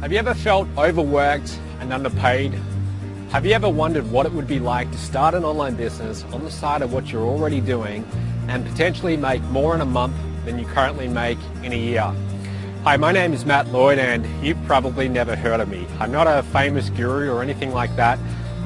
Have you ever felt overworked and underpaid? Have you ever wondered what it would be like to start an online business on the side of what you're already doing and potentially make more in a month than you currently make in a year? Hi, my name is Lloyd and you've probably never heard of me. I'm not a famous guru or anything like that,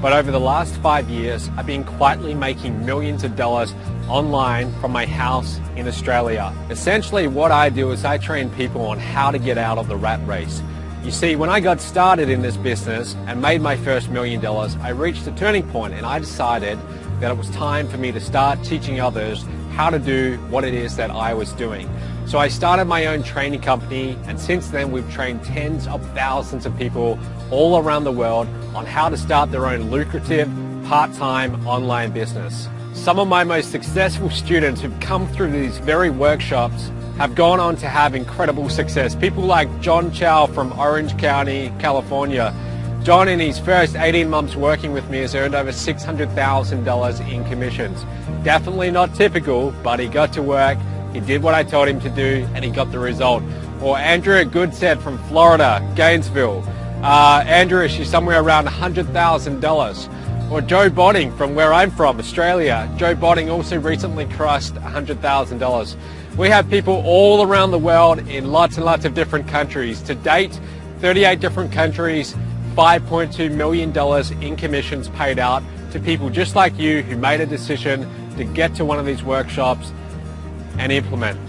but over the last 5 years, I've been quietly making millions of dollars online from my house in Australia. Essentially what I do is I train people on how to get out of the rat race. You see, when I got started in this business and made my first $1 million, I reached a turning point and I decided that it was time for me to start teaching others how to do what it is that I was doing. So I started my own training company, and since then we've trained tens of thousands of people all around the world on how to start their own lucrative part-time online business. Some of my most successful students who've come through these very workshops have gone on to have incredible success. People like John Chow from Orange County, California. John, in his first 18 months working with me, has earned over $600,000 in commissions. Definitely not typical, but he got to work, he did what I told him to do, and he got the result. Or Andrea Goodset from Florida, Gainesville. Andrea, she's somewhere around $100,000. Or Joe Botting from where I'm from, Australia. Joe Botting also recently crossed $100,000. We have people all around the world in lots and lots of different countries. To date, 38 different countries, $5.2 million in commissions paid out to people just like you who made a decision to get to one of these workshops and implement.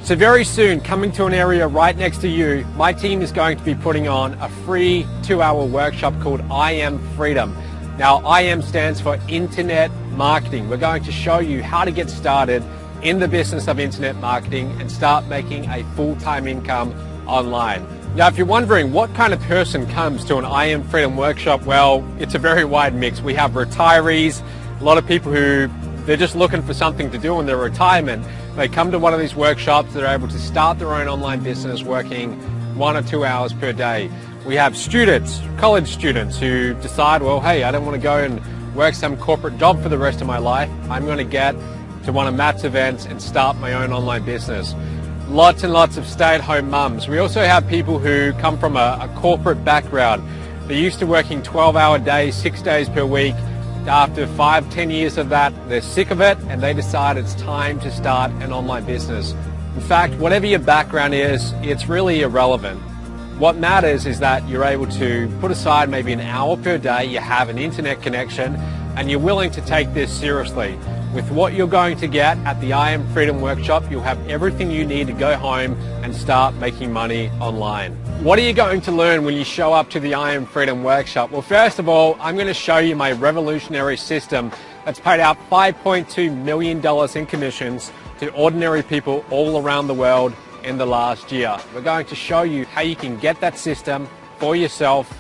So very soon, coming to an area right next to you, my team is going to be putting on a free 2-hour workshop called I Am Freedom. Now, IM stands for Internet Marketing. We're going to show you how to get started in the business of internet marketing and start making a full-time income online. Now, if you're wondering what kind of person comes to an IM Freedom workshop, well, it's a very wide mix. We have retirees, a lot of people who they're just looking for something to do in their retirement. They come to one of these workshops, they're able to start their own online business working 1 or 2 hours per day. We have students, college students who decide, well, hey, I don't want to go and work some corporate job for the rest of my life. I'm going to get to one of Matt's events and start my own online business. Lots and lots of stay-at-home mums. We also have people who come from a corporate background. They're used to working 12-hour days, 6 days per week. After 5-10 years of that, they're sick of it and they decide it's time to start an online business. In fact, whatever your background is, it's really irrelevant. What matters is that you're able to put aside maybe an hour per day, you have an internet connection, and you're willing to take this seriously. With what you're going to get at the I Am Freedom workshop, you'll have everything you need to go home and start making money online. What are you going to learn when you show up to the I Am Freedom workshop? Well, first of all, I'm going to show you my revolutionary system that's paid out $5.2 million in commissions to ordinary people all around the world in the last year. We're going to show you how you can get that system for yourself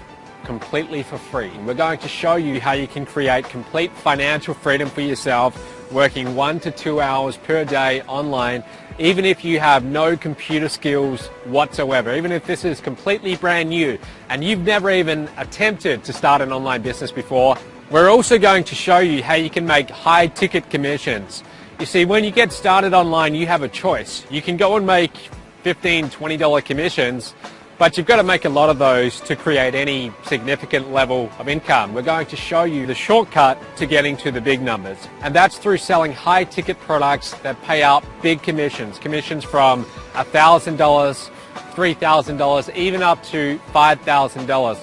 completely for free. We're going to show you how you can create complete financial freedom for yourself working 1 to 2 hours per day online, even if you have no computer skills whatsoever, even if this is completely brand new and you've never even attempted to start an online business before. We're also going to show you how you can make high ticket commissions. You see, when you get started online, you have a choice. You can go and make $15, $20 commissions, but you've got to make a lot of those to create any significant level of income. We're going to show you the shortcut to getting to the big numbers, and that's through selling high ticket products that pay out big commissions. Commissions from $1,000, $3,000, even up to $5,000.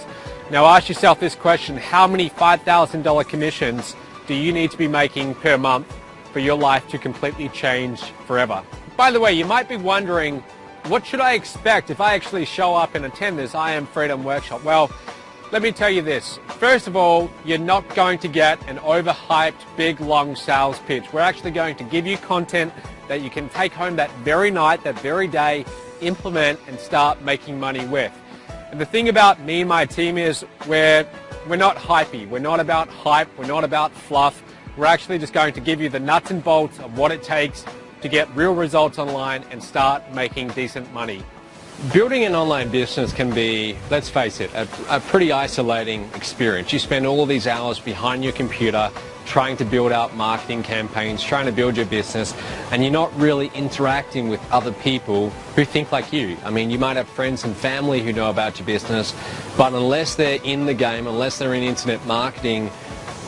Now ask yourself this question: how many $5,000 commissions do you need to be making per month for your life to completely change forever? By the way, you might be wondering, what should I expect if I actually show up and attend this I Am Freedom workshop? Well, let me tell you this. First of all, you're not going to get an overhyped, big, long sales pitch. We're actually going to give you content that you can take home that very night, that very day, implement and start making money with. And the thing about me and my team is we're not hypey. We're not about hype. We're not about fluff. We're actually just going to give you the nuts and bolts of what it takes to get real results online and start making decent money. Building an online business can be, let's face it, a pretty isolating experience. You spend all of these hours behind your computer trying to build out marketing campaigns, trying to build your business, and you're not really interacting with other people who think like you. I mean, you might have friends and family who know about your business, but unless they're in the game, unless they're in internet marketing,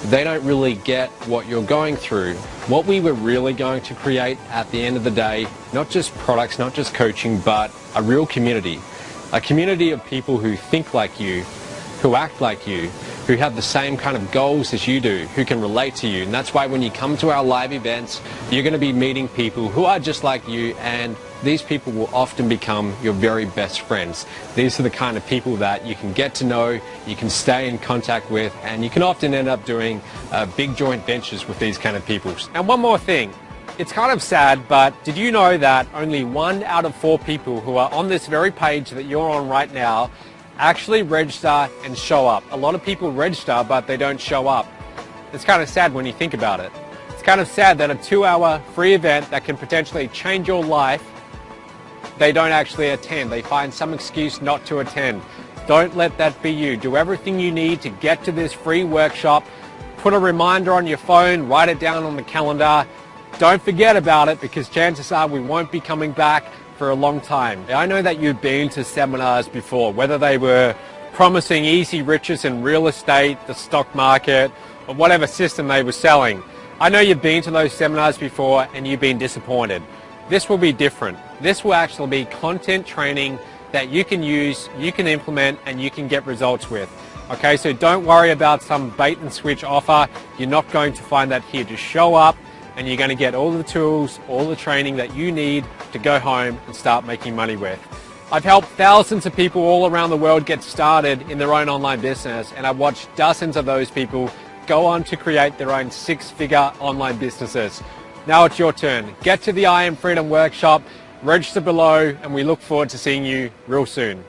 they don't really get what you're going through. What we were really going to create at the end of the day, not just products, not just coaching, but a real community. A community of people who think like you, who act like you, who have the same kind of goals as you do, who can relate to you. And that's why when you come to our live events, you're going to be meeting people who are just like you, and these people will often become your very best friends. These are the kind of people that you can get to know, you can stay in contact with, and you can often end up doing big joint ventures with these kind of people. And one more thing, it's kind of sad, but did you know that only 1 out of 4 people who are on this very page that you're on right now actually register and show up? A lot of people register, but they don't show up. It's kind of sad when you think about it. It's kind of sad that a 2-hour free event that can potentially change your life, they don't actually attend. They find some excuse not to attend. Don't let that be you. Do everything you need to get to this free workshop. Put a reminder on your phone, write it down on the calendar. Don't forget about it, because chances are we won't be coming back for a long time. I know that you've been to seminars before, whether they were promising easy riches in real estate, the stock market, or whatever system they were selling. I know you've been to those seminars before and you've been disappointed. This will be different. This will actually be content training that you can use, you can implement, and you can get results with. Okay, so don't worry about some bait and switch offer. You're not going to find that here. Just show up and you're going to get all the tools, all the training that you need to go home and start making money with. I've helped thousands of people all around the world get started in their own online business, and I've watched dozens of those people go on to create their own 6-figure online businesses. Now it's your turn. Get to the I Am Freedom workshop, register below, and we look forward to seeing you real soon.